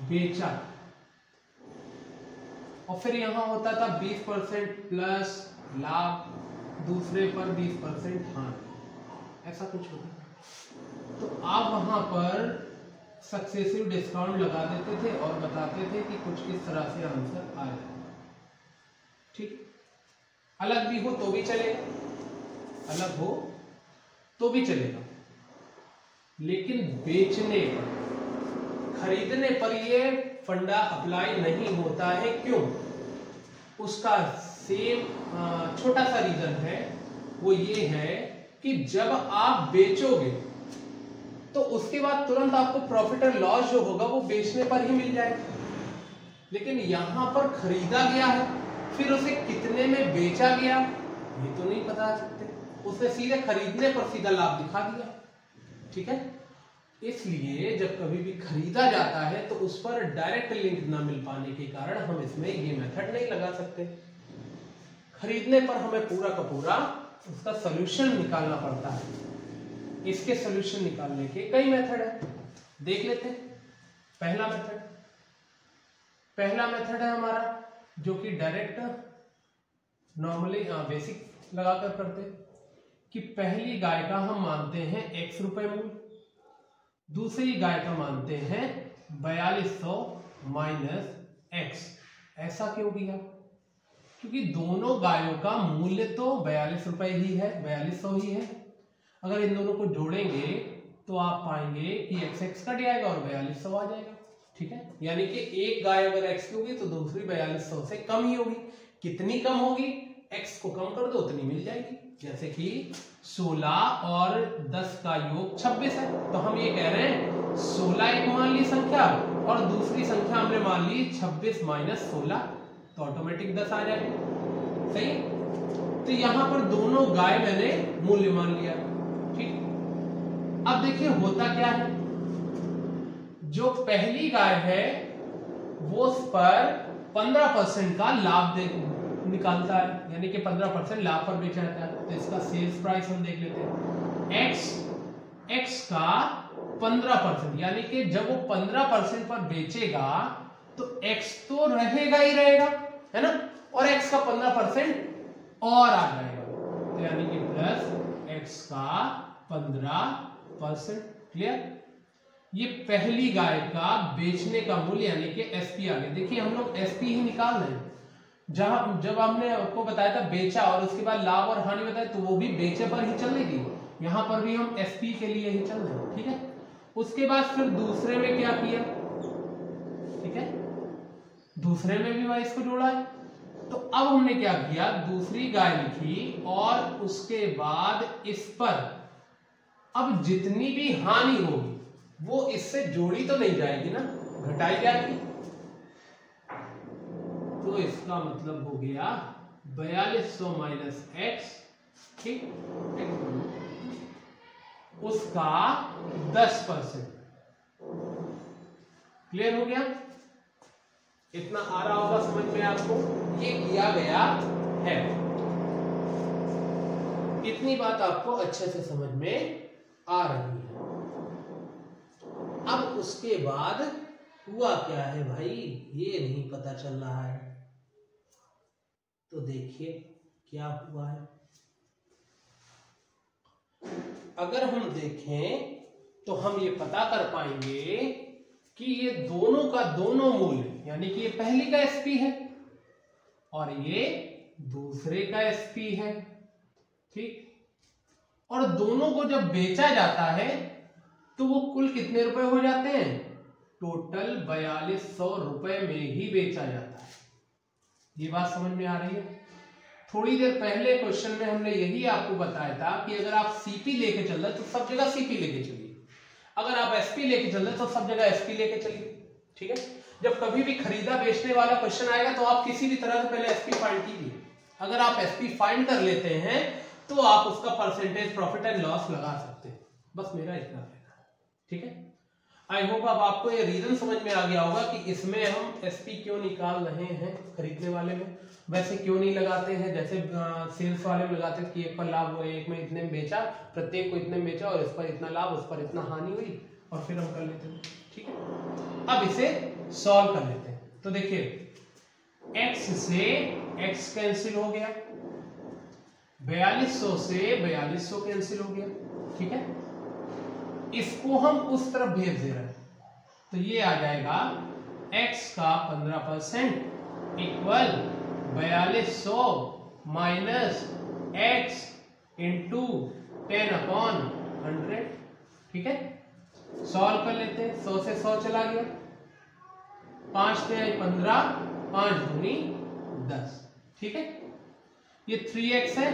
बेचा और फिर यहां होता था 20% प्लस लाभ, दूसरे पर 20% हानि, ऐसा कुछ होता था। तो आप वहां पर सक्सेसिव डिस्काउंट लगा देते थे और बताते थे कि कुछ इस तरह से आंसर आ जाएगा, ठीक। अलग भी हो तो भी चलेगा, अलग हो तो भी चलेगा, लेकिन बेचने पर, खरीदने पर ये फंडा अप्लाई नहीं होता है। क्यों? उसका सेम छोटा सा रीजन है, वो ये है कि जब आप बेचोगे तो उसके बाद तुरंत आपको प्रॉफिट और लॉस जो होगा वो बेचने पर ही मिल जाएगा। लेकिन यहां पर खरीदा गया है, फिर उसे कितने में बेचा गया ये तो नहीं बता सकते, उसने सीधे खरीदने पर सीधा लाभ दिखा दिया, ठीक है। इसलिए जब कभी भी खरीदा जाता है तो उस पर डायरेक्ट लिंक ना मिल पाने के कारण हम इसमें ये मेथड नहीं लगा सकते। खरीदने पर हमें पूरा का पूरा उसका सॉल्यूशन निकालना पड़ता है। इसके सॉल्यूशन निकालने के कई मेथड है, देख लेते हैं। पहला मेथड, पहला मेथड है हमारा जो कि डायरेक्ट नॉर्मली बेसिक लगाकर करते कि पहली गाय का हम मानते हैं x रुपए मूल्य, दूसरी गाय का मानते हैं 4200 माइनस x। ऐसा क्यों किया? क्योंकि दोनों गायों का मूल्य तो 42 रुपए ही है, 4200 ही है। अगर इन दोनों को जोड़ेंगे तो आप पाएंगे कि x कट जाएगा और 4200 आ जाएगा। ठीक है, यानी कि एक गाय अगर x की होगी तो दूसरी 4200 से कम ही होगी। कितनी कम होगी? x को कम कर दो उतनी मिल जाएगी। जैसे कि 16 और 10 का योग 26 है, तो हम ये कह रहे हैं 16 एक मान ली संख्या और दूसरी संख्या हमने मान ली 26 माइनस 16, तो ऑटोमेटिक 10 आ जाएगा। सही है, तो यहां पर दोनों गाय मैंने मूल्य मान लिया। ठीक, अब देखिए होता क्या है, जो पहली गाय है वो उस पर 15% का लाभ निकालता है, यानी कि 15% लाभ पर बेचा जाता है। तो इसका सेल्स प्राइस हम देख लेते हैं, x का 15%, यानी कि जब वो 15% पर बेचेगा तो x तो रहेगा ही रहेगा, है ना, और x का 15% और आ जाएगा, तो यानी कि प्लस x का 15%। क्लियर? ये पहली गाय का बेचने का मूल्य यानी कि एसपी आ गया। देखिए हम लोग एसपी ही निकाल रहे हैं, जब हमने आपको बताया था बेचा और उसके बाद लाभ और हानि बताया तो वो भी बेचे पर ही चल रही थी, यहां पर भी हम एसपी के लिए ही चल रहे हैं। ठीक है, उसके बाद फिर दूसरे में क्या किया? ठीक है, दूसरे में भी इसको जोड़ा है। तो अब हमने क्या किया, दूसरी गाय लिखी और उसके बाद इस पर अब जितनी भी हानि होगी वो इससे जोड़ी तो नहीं जाएगी ना, घटाई जाएगी। तो इसका मतलब हो गया 4200 माइनस x, ठीक, उसका 10%। क्लियर हो गया? इतना आ रहा होगा समझ में आपको, ये किया गया है। इतनी बात आपको अच्छे से समझ में आ रही है। अब उसके बाद हुआ क्या है भाई, ये नहीं पता चल रहा है, तो देखिए क्या हुआ है। अगर हम देखें तो हम ये पता कर पाएंगे कि ये दोनों का दोनों मूल्य, यानी कि ये पहली का एसपी है और ये दूसरे का एसपी है। ठीक, और दोनों को जब बेचा जाता है तो वो कुल कितने रुपए हो जाते हैं? टोटल 4200 रुपए में ही बेचा जाता है। ये बात समझ में आ रही है? थोड़ी देर पहले क्वेश्चन में हमने यही आपको बताया था कि अगर आप सीपी लेके चल रहे तो सब जगह सीपी लेके चलिए, अगर आप एसपी लेके चल रहे तो सब जगह एसपी लेके चलिए। ठीक है, जब कभी भी खरीदा बेचने वाला क्वेश्चन आएगा तो आप किसी भी तरह से पहले एसपी फाइंड कीजिए। अगर आप एसपी फाइंड कर लेते हैं तो आप उसका परसेंटेज प्रॉफिट एंड लॉस लगा सकते हैं। बस मेरा इतना है। ठीक है, आई होप अब आपको ये रीजन समझ में आ गया होगा कि इसमें हम एसपी क्यों निकाल रहे हैं, खरीदने वाले में वैसे क्यों नहीं लगाते हैं जैसे सेल्स वाले में लगाते हैं कि एक पर लाभ हुआ, एक में इतने में बेचा, प्रत्येक को इतने में बेचा और इस पर इतना लाभ, उस पर इतना हानि हुई, और फिर हम कर लेते हैं। ठीक है, अब इसे सॉल्व कर लेते हैं। तो देखिए x से x कैंसिल हो गया, 4200 से 4200 कैंसिल हो गया। ठीक है, इसको हम उस तरफ भेज दे रहे हैं तो ये आ जाएगा x का 15% इक्वल 4200 माइनस x इंटू 10/100। ठीक है, सॉल्व कर लेते हैं। 100 से 100 चला गया, 5 से 15, 5 दूनी 10। ठीक है, ये 3x है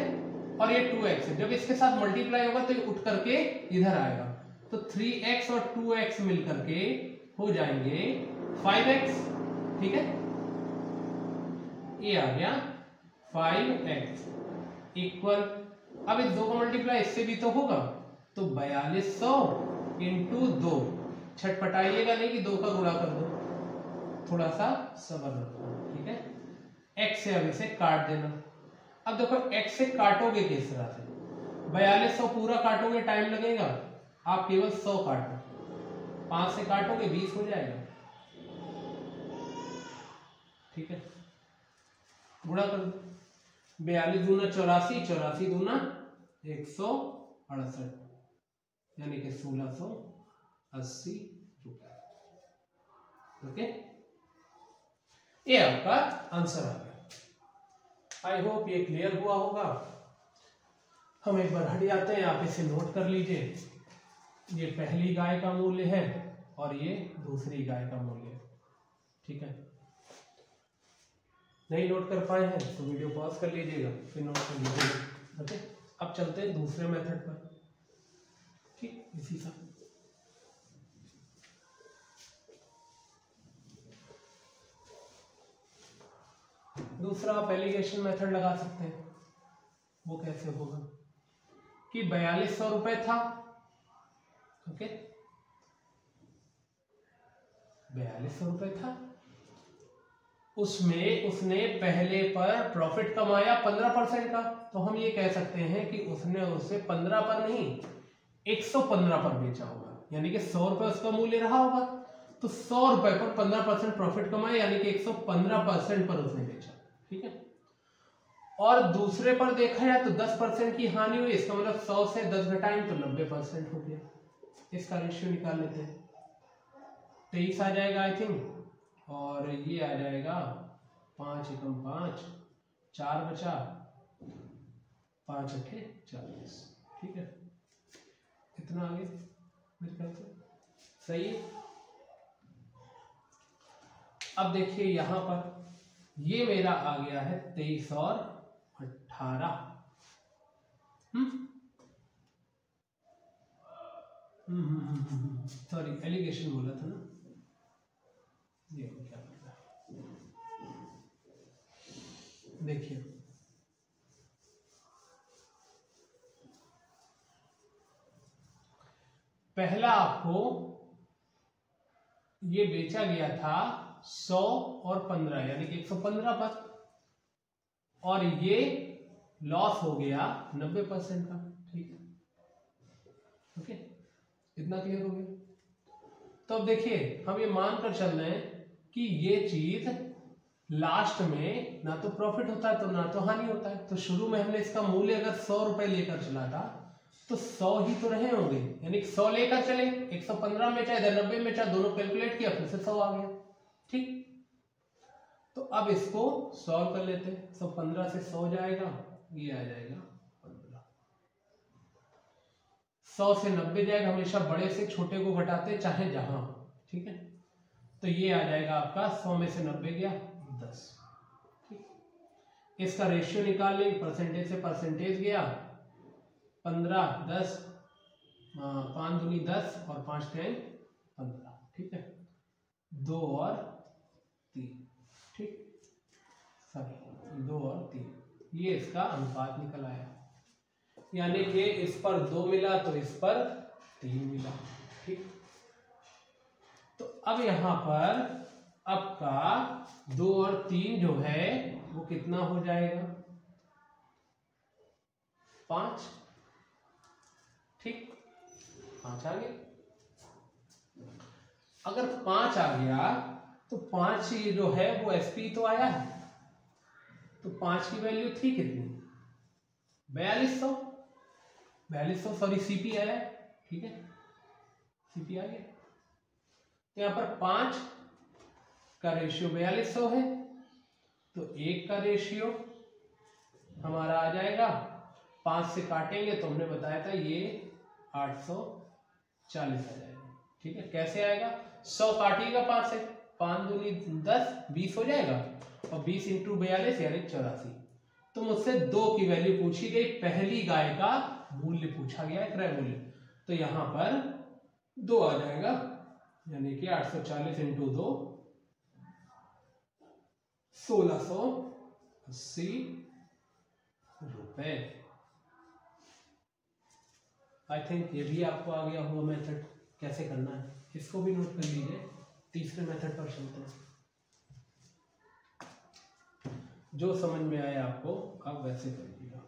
और ये 2x है, जब इसके साथ मल्टीप्लाई होगा तो ये उठ करके इधर आएगा, तो 3x और 2x मिलकर के हो जाएंगे 5x। ठीक है, ये आ गया 5x इक्वल, अब इस 2 को मल्टीप्लाई इससे भी तो होगा, तो 4200 इंटू 2, छटपटाइएगा नहीं कि 2 का गुणा कर दो, थोड़ा सा सब्र रखो। ठीक है, x से अब इसे काट देना। अब देखो x से काटोगे किस तरह से, 4200 पूरा काटोगे टाइम लगेगा, आप केवल 100 काटो, 5 से काटोगे 20 हो जाएगा, ठीक है, गुणा कर दो, 42 दूना 84, 84 दूना 168, यानी कि 1680 रुपए। ओके, ये आपका आंसर आ गया। आई होप ये क्लियर हुआ होगा। हम एक बार हट जाते हैं, आप इसे नोट कर लीजिए। ये पहली गाय का मूल्य है और ये दूसरी गाय का मूल्य है। ठीक है, नहीं नोट कर पाए हैं तो वीडियो पॉज कर लीजिएगा, फिर नोट कर लीजिएगा। ओके, अब चलते हैं दूसरे मेथड पर। ठीक, इसी सा दूसरा आप एलिगेशन मेथड लगा सकते हैं। वो कैसे होगा कि 4200 रुपए था। ओके, 4200 रुपए था, उसमें उसने पहले पर प्रॉफिट कमाया 15% का, तो हम ये कह सकते हैं कि उसने उसे 15 पर नहीं 115 पर बेचा होगा, यानी कि 100 रुपए उसका मूल्य रहा होगा, तो 100 रुपए पर 15% प्रॉफिट कमाया, यानी कि 115% पर उसने बेचा। ठीक है, और दूसरे पर देखा जाए तो 10% की हानि हुई, इसका मतलब 100 से 10 घटाएं तो 90% हो गया। इसका रेशियो निकाल लेते हैं, 23 आ जाएगा आई थिंक, और ये आ जाएगा 5 एकम 5, 4 बचा, 5 अठे 40। ठीक है, कितना आगे मेरे ख्याल से सही है। अब देखिए यहां पर ये मेरा आ गया है 23 और 18। सॉरी, एलिगेशन बोला था ना, ये क्या बोल रहा है, देखिए पहला आपको ये बेचा गया था 100 और 15, यानी कि 115 पर, और ये लॉस हो गया 90% का। ठीक है, ओके, इतना क्लियर हो गया। तो अब देखिए हम ये मानकर चल रहे हैं कि ये चीज लास्ट में ना तो प्रॉफिट होता है तो ना तो हानि होता है। तो शुरू में हमने इसका मूल्य अगर 100 रुपए लेकर चला था तो 100 ही तो रहे होंगे, यानी 100 लेकर चले, 115 में चाहे इधर 90 में चाहे, दोनों कैलकुलेट किया, फिर से 100 आ गया। ठीक, तो अब इसको सॉल्व कर लेते हैं। 115 से 100 जाएगा, ये आ जाएगा 15। 100 से 90 जाएगा, हमेशा बड़े से छोटे को घटाते चाहे जहां। ठीक है, तो ये आ जाएगा आपका 100 में से 90 गया 10। ठीक, इसका रेशियो निकाल लेंगे, परसेंटेज से परसेंटेज गया 15, 10, 5 दूनी 10 और 5 10 15। ठीक है, 2 और 3, ठीक, सॉरी 2 और 3, ये इसका अनुपात निकल आया, यानी कि इस पर 2 मिला तो इस पर 3 मिला। ठीक, तो अब यहां पर आपका 2 और 3 जो है वो कितना हो जाएगा, 5। ठीक, 5 आ गया। अगर 5 आ गया तो 5 जो है वो एसपी तो आया है, तो 5 की वैल्यू थी कितनी, 4200, 4200, सॉरी सीपी आया। ठीक है, सीपी आ गया, तो यहां पर 5 का रेशियो 4200 है, तो 1 का रेशियो हमारा आ जाएगा, 5 से काटेंगे तो हमने बताया था ये 840 आ जाएगा। ठीक है, कैसे आएगा, 100 काटिएगा 5 से, 5 दूनी 10, 20 हो जाएगा, और 20 इंटू 42 यानी 84। तो मुझसे 2 की वैल्यू पूछी गई, पहली गाय का मूल्य पूछा गया है, क्रय मूल्य, तो यहां पर 2 आ जाएगा, यानी कि 840 इंटू 2 1680 रुपए। आई थिंक ये भी आपको आ गया होगा मेथड कैसे करना है, इसको भी नोट कर लीजिए। तीसरे मेथड पर चलते हैं, जो समझ में आए आपको आप वैसे करिएगा।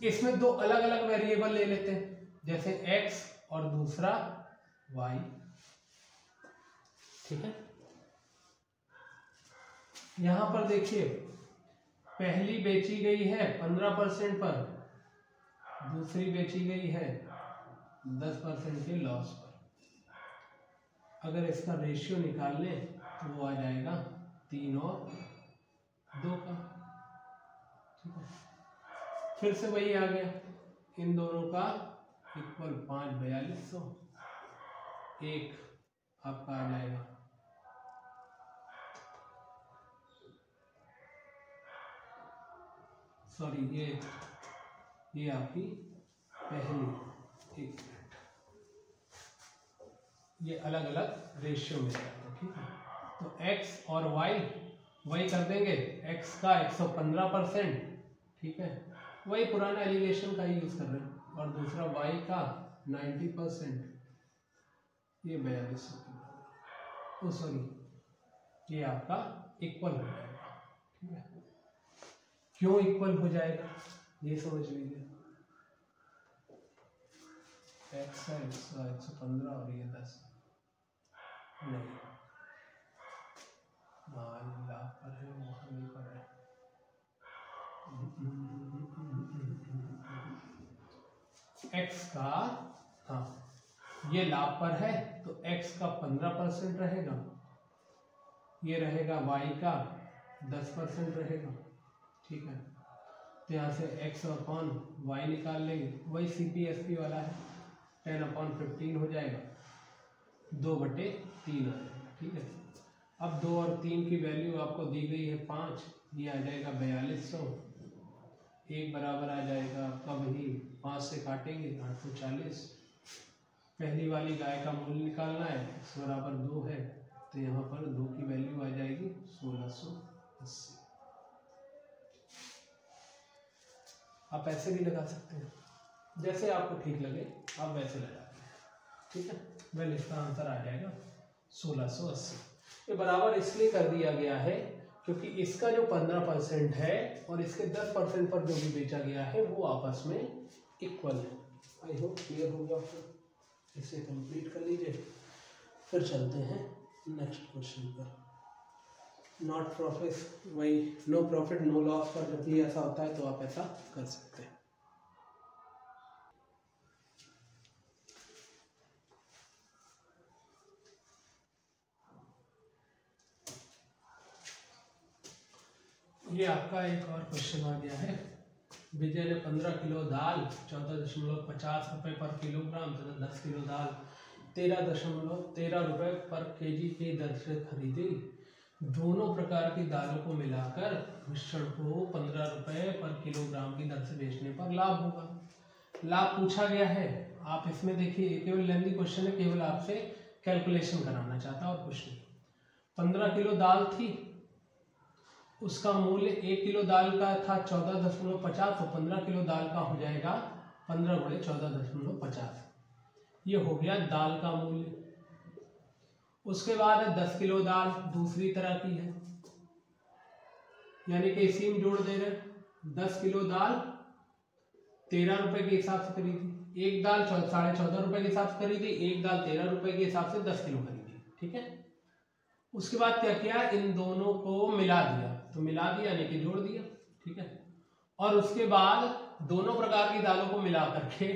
इसमें 2 अलग अलग वेरिएबल ले लेते हैं। जैसे x और दूसरा y, ठीक है। यहां पर देखिए पहली बेची गई है 15% पर, दूसरी बेची गई है 10% के लॉस पर। अगर इसका रेशियो निकाल लें तो वो आ जाएगा 3 और 2 का, ठीक है। फिर से वही आ गया, इन दोनों का इक्वल 5 4200, एक आपका आ जाएगा सॉरी ये आपकी पहली, एक मिनट, ये अलग अलग रेशियो में जाते हैं, ठीक है। तो x और y कर देंगे, x का 115%, ठीक है, वही पुराना एलिगेशन का ही यूज कर रहे हैं, और दूसरा y का 90%, ये 4200, सॉरी ये आपका इक्वल हो जाएगा, ठीक है। क्यों इक्वल हो जाएगा ये समझ लीजिए, x है 115 और ये 10 नहीं, लाभ पर है वहां नहीं पर है, x का, हाँ ये लाभ पर है तो x का 15% रहेगा, ये रहेगा y का 10% रहेगा, ठीक है। तो यहाँ से x अपॉन y निकाल लेंगे, वही CPSP वाला है, 10/15 हो जाएगा, 2/3 आ जाएगा, ठीक है। अब 2 और 3 की वैल्यू आपको दी गई है 5, ये आ जाएगा 4200, एक बराबर आ जाएगा, कब ही 5 से काटेंगे 840, पहली वाली गाय का मूल्य निकालना है, x बराबर 2 है, तो यहाँ पर 2 की वैल्यू आ जाएगी 1680। आप ऐसे भी लगा सकते हैं, जैसे आपको ठीक लगे आप वैसे लगा दें, ठीक है। वेल इसका आंसर आ जाएगा 1680। ये बराबर इसलिए कर दिया गया है क्योंकि इसका जो 15% है और इसके 10% पर जो भी बेचा गया है वो आपस में इक्वल है। आई होप क्लियर हो गया, फिर इसे कंप्लीट कर लीजिए, फिर चलते हैं नेक्स्ट क्वेश्चन पर। नॉट प्रॉफिट, वही नो प्रॉफिट नो लॉस पर जब भी ऐसा होता है तो आप ऐसा कर सकते हैं। ये आपका एक और क्वेश्चन आ गया है। विजय ने 15 किलो दाल 14.50 रुपये पर किलोग्राम तथा 10 किलो दाल 13 रुपये पर केजी की दर से खरीदी। दोनों प्रकार की दालों को मिलाकर मिश्रण को 15 रुपये पर किलोग्राम की दर से बेचने पर लाभ होगा। लाभ पूछा गया है, आप इसमें देखिए केवल लेंथी क्वेश्चन है, केवल आपसे कैलकुलेशन कराना चाहता और कुछ नहीं। 15 किलो दाल थी, उसका मूल्य 1 किलो दाल का था 14.50, तो 15 किलो दाल का हो जाएगा 15 × 14.50, ये हो गया दाल का मूल्य। उसके बाद है 10 किलो दाल, दूसरी तरह की है, यानी कि इसी में जोड़ दे रहे। 10 किलो दाल 13 रुपए के हिसाब से खरीदी, एक दाल 14.5 रुपए के हिसाब से खरीदी, एक दाल 13 रुपए के हिसाब से 10 किलो खरीदी, ठीक है। उसके बाद क्या किया, इन दोनों को मिला दिया, तो मिला दिया यानी कि जोड़ दिया, ठीक है। और उसके बाद दोनों प्रकार की दालों को मिला करके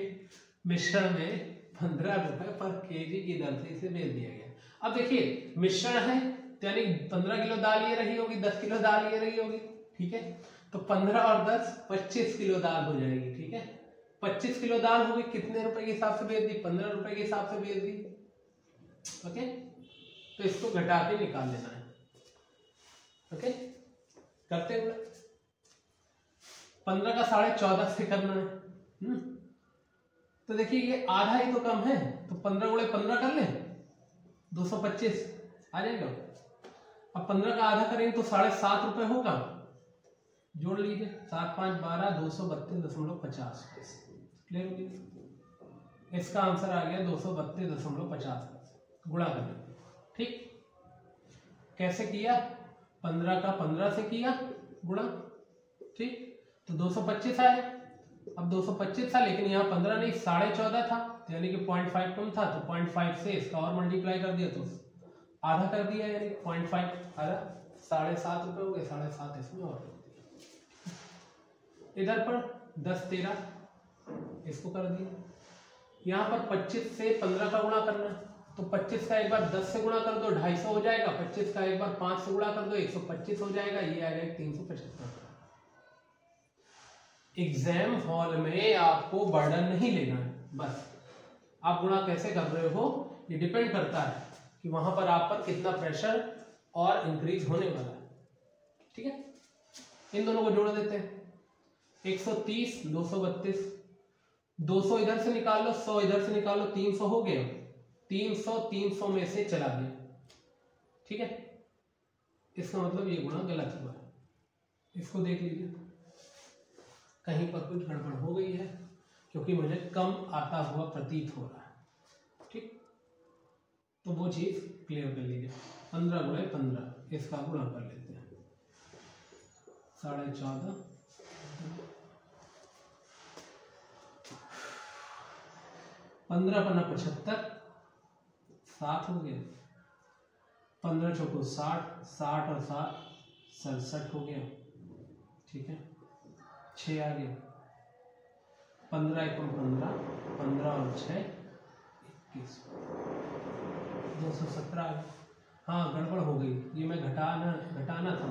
मिश्रण में 15 रुपए पर केजी की दर से इसे बेच दिया गया। अब देखिए मिश्रण है तो यानी 15 किलो दाल ये रही होगी, 10 किलो दाल ये रही होगी, ठीक है। तो 15 और 10 25 किलो दाल हो जाएगी, ठीक है। 25 किलो दाल होगी, कितने रुपए के हिसाब से बेच दी, 15 रुपए के हिसाब से बेच दी, ओके। तो इसको घटा के निकाल लेना है, ओके। करते हुए 15 का 14.5 से करना है, तो देखिए ये आधा ही तो कम है, तो 15 × 15 कर ले, 225 आ जाएगा। अब 15 का आधा करेंगे तो 7.5 रुपए होगा, जोड़ लीजिए, 7 5 12 232.50, क्लियर हो गया। इसका आंसर आ गया 232.50, गुणा कर लीजिए, ठीक। कैसे किया, 15 का 15 से किया गुणा, ठीक, तो 225 आए, अब 225 था लेकिन यहाँ 15 नहीं 14.5 था, तो यानी कि 0.5 कम था, तो 0.5 से इसका और मल्टीप्लाई कर दिया तो आधा कर दिया, यानी 0.5 आधा 7.5 रुपये हो गए, 7.5 इसमें और कर दिया। इधर पर 10 13 इसको कर दिया। यहाँ पर 25 से 15 का गुणा करना है, तो 25 का एक बार 10 से गुणा कर दो 250 हो जाएगा, 25 का एक बार 5 से गुणा कर दो 125 हो जाएगा, ये आ जाएगा 375। एग्जाम हॉल में आपको बर्डन नहीं लेना है, बस आप गुणा कैसे कर रहे हो ये डिपेंड करता है कि वहां पर आप पर कितना प्रेशर और इंक्रीज होने वाला है। ठीक है, इन दोनों को जोड़ देते हैं। 130 232, 200 इधर से निकाल लो, 100 इधर से निकालो, 300 हो गया। 300 में से चला गया। ठीक है, इसका मतलब ये गुणा गलत हुआ है, इसको देख लीजिए, कहीं पर कुछ गड़बड़ हो गई है क्योंकि मुझे कम आता हुआ प्रतीत हो रहा है। ठीक, तो वो चीज क्लियर कर लीजिए। 15 गुणे 15 इसका गुणा कर लेते हैं, 14.5 15 पन्ना 75 7 हो गया, 15 चौको 60 60 और 7 67 हो गया। ठीक है, 6 आ गया, 15 एकम 15 15 और 6 21 217 आ गया। हाँ गड़बड़ हो गई, ये मैं घटाना था ना, तो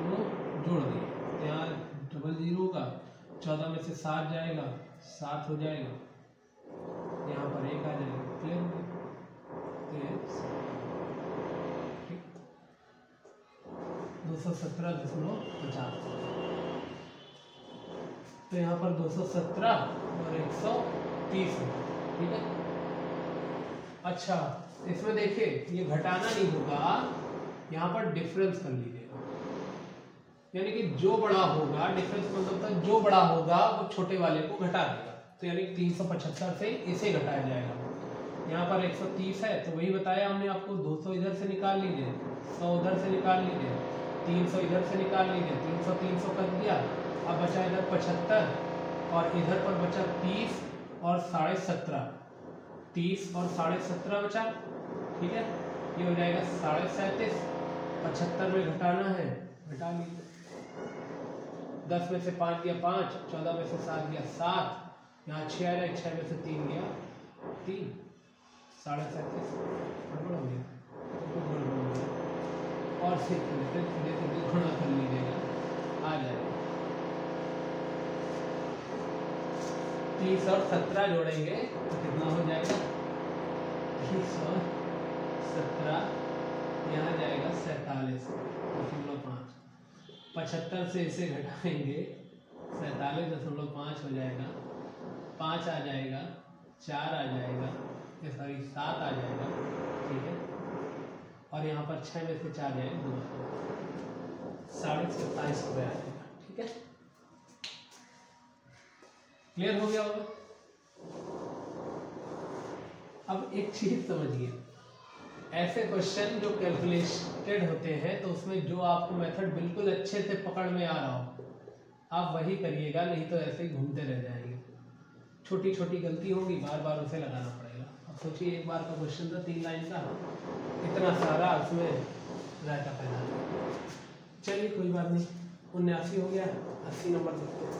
वो जोड़ दिया, तो यहाँ 00 होगा, 14 में से 7 जाएगा 7 हो जाएगा, यहाँ पर 1 आ जाएगा, क्लियर हो गया। ठीक, 217.50, तो यहाँ पर 217 और 130। ठीक है, अच्छा इसमें देखिए ये घटाना नहीं होगा, यहाँ पर डिफरेंस कर लीजिएगा, यानी कि जो बड़ा होगा, डिफरेंस मतलब था जो बड़ा होगा वो छोटे वाले को घटा देगा, तो यानी 375 से इसे घटाया जाएगा। यहाँ पर 130 है तो वही बताया हमने आपको, 200 इधर से निकाल लीजिए, 100 उधर से निकाल लीजिए, 300 इधर से निकाल लीजिए, 300 कर दिया, अब बचा इधर 75 और इधर पर बचा 30 और 17.5, 30 और 17.5 बचा। ठीक है, ये हो जाएगा 37.5, 75 में घटाना है, घटा लीजिए, 10 में से 5 गया 5, 14 में से 7 गया 7, यहाँ 6 आ जाए, 6 में से 3 गया 3, 37.5 गड़बड़ हो गया, और फिर धीरे गुणा कर लीजिएगा, आ जाएगा 30 और 17 जोड़ेंगे तो कितना हो जाएगा, 30 और 17 यहाँ जाएगा 47.5, 75 से इसे घटाएंगे 47.5 हो जाएगा, 5 आ जाएगा, 4 आ जाएगा, ये सॉरी 7 आ जाएगा। ठीक है, और यहाँ पर 6 में से 4 जाएगा 2, 27.5 रुपये आ जाएगा। ठीक है, क्लियर हो गया होगा। अब एक चीज समझिए, ऐसे क्वेश्चन जो कैलकुलेटेड होते हैं तो उसमें जो आपको मेथड बिल्कुल अच्छे से पकड़ में आ रहा हो आप वही करिएगा, नहीं तो ऐसे ही घूमते रह जाएंगे, छोटी छोटी गलती होगी, बार बार उसे लगाना पड़ेगा। अब सोचिए एक बार का क्वेश्चन था 3 लाइन का, इतना सारा उसमें रायता पैदा। चलिए कोई बात नहीं, 79 हो गया, 80 नंबर देखते हैं।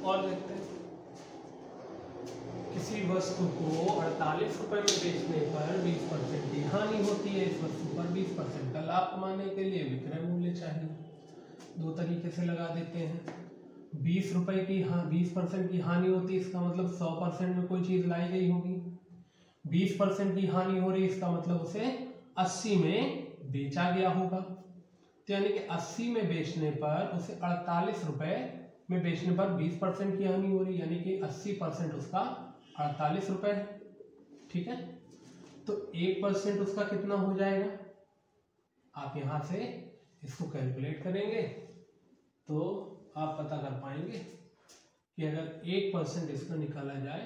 और देखते हैं, किसी वस्तु को 48 रुपए में बेचने पर 20% की हानि होती है, इस वस्तु पर 20% का लाभ कमाने के लिए विक्रय मूल्य चाहिए। 2 तरीके से लगा देते हैं, 20 रुपए की 20% की हानि होती है, इसका मतलब 100% में कोई चीज लाई गई होगी, 20% की हानि हो रही है, इसका मतलब उसे 80 में बेचा गया होगा, तो यानी कि 80 में बेचने पर उसे 48 रुपए में बेचने पर 20% की हानि हो रही, यानी कि 80% उसका 48 रुपए है। ठीक है, तो 1% उसका कितना हो जाएगा, आप यहां से इसको कैलकुलेट करेंगे तो आप पता कर पाएंगे कि अगर 1% इसका निकाला जाए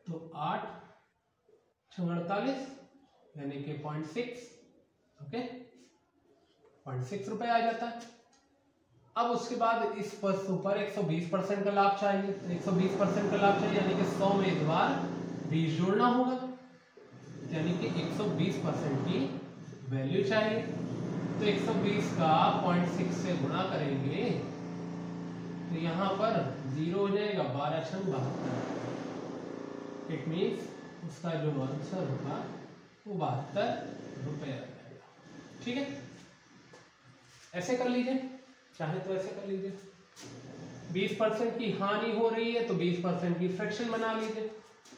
तो 8 48 यानी कि 0.6, ओके 0.6 रुपए आ जाता है। अब उसके बाद इस वस्तु पर 120% का लाभ चाहिए, तो 120% का लाभ चाहिए यानी कि 100 में इस बार 20 जोड़ना होगा, यानी कि 120% की वैल्यू चाहिए। तो 120 का 0.6 से गुणा करेंगे तो यहाँ पर 0 हो जाएगा, 12 छंग 72। इट मीन्स उसका जो आंसर होगा वो 72 रुपये आ जाएगा। ठीक है, ऐसे कर लीजिए, चाहे तो ऐसे कर लीजिए। 20% की हानि हो रही है तो 20% की फ्रैक्शन बना लीजिए,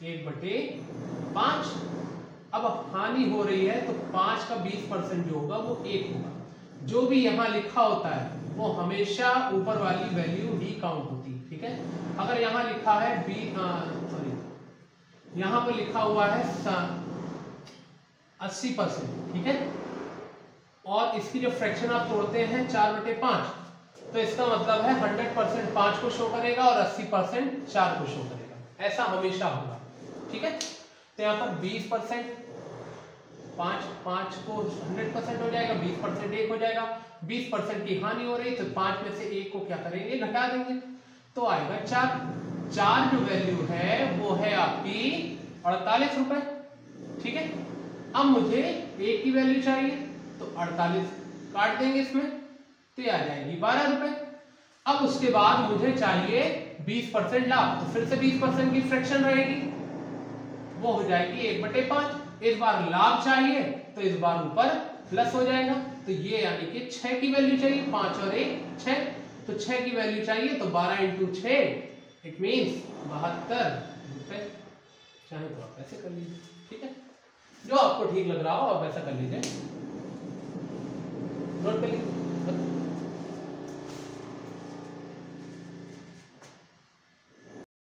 1/5। अब हानि हो रही है तो 5 का 20% जो होगा वो 1 होगा। जो भी यहाँ लिखा होता है वो हमेशा ऊपर वाली वैल्यू ही काउंट होती है। ठीक है, अगर यहाँ लिखा है यहाँ पर लिखा हुआ है 80%, ठीक है, और इसकी जो फ्रैक्शन आप तोड़ते हैं 4/5, तो इसका मतलब है 100% 5 को शो करेगा और 80% 4 को शो करेगा। ऐसा हमेशा होगा। ठीक है, तो यहाँ पर 20% 5 को 100% हो जाएगा, 20% 1 हो जाएगा। 20% की हानि हो रही तो 5 में से 1 को क्या करेंगे, घटा देंगे, तो आएगा 4 जो वैल्यू है वो है आपकी 48 रुपए। ठीक है, अब मुझे 1 की वैल्यू चाहिए तो 48 काट देंगे इसमें तो ये आ जाएगी 12 रुपए। अब उसके बाद मुझे चाहिए 20% लाभ, तो फिर से 20% की फ्रैक्शन रहेगी, वो हो जाएगी 1/5। इस बार लाभ चाहिए तो इस बार ऊपर प्लस हो जाएगा, तो ये यानी कि 6 की वैल्यू चाहिए, 5 और 1 6, तो 6 की वैल्यू चाहिए तो 12 × 6 इट मीन्स 72 रुपए। चाहे तो आप ऐसे कर लीजिए। ठीक है, जो आपको ठीक लग रहा हो आप ऐसा कर लीजिए, नोट कर लीजिए।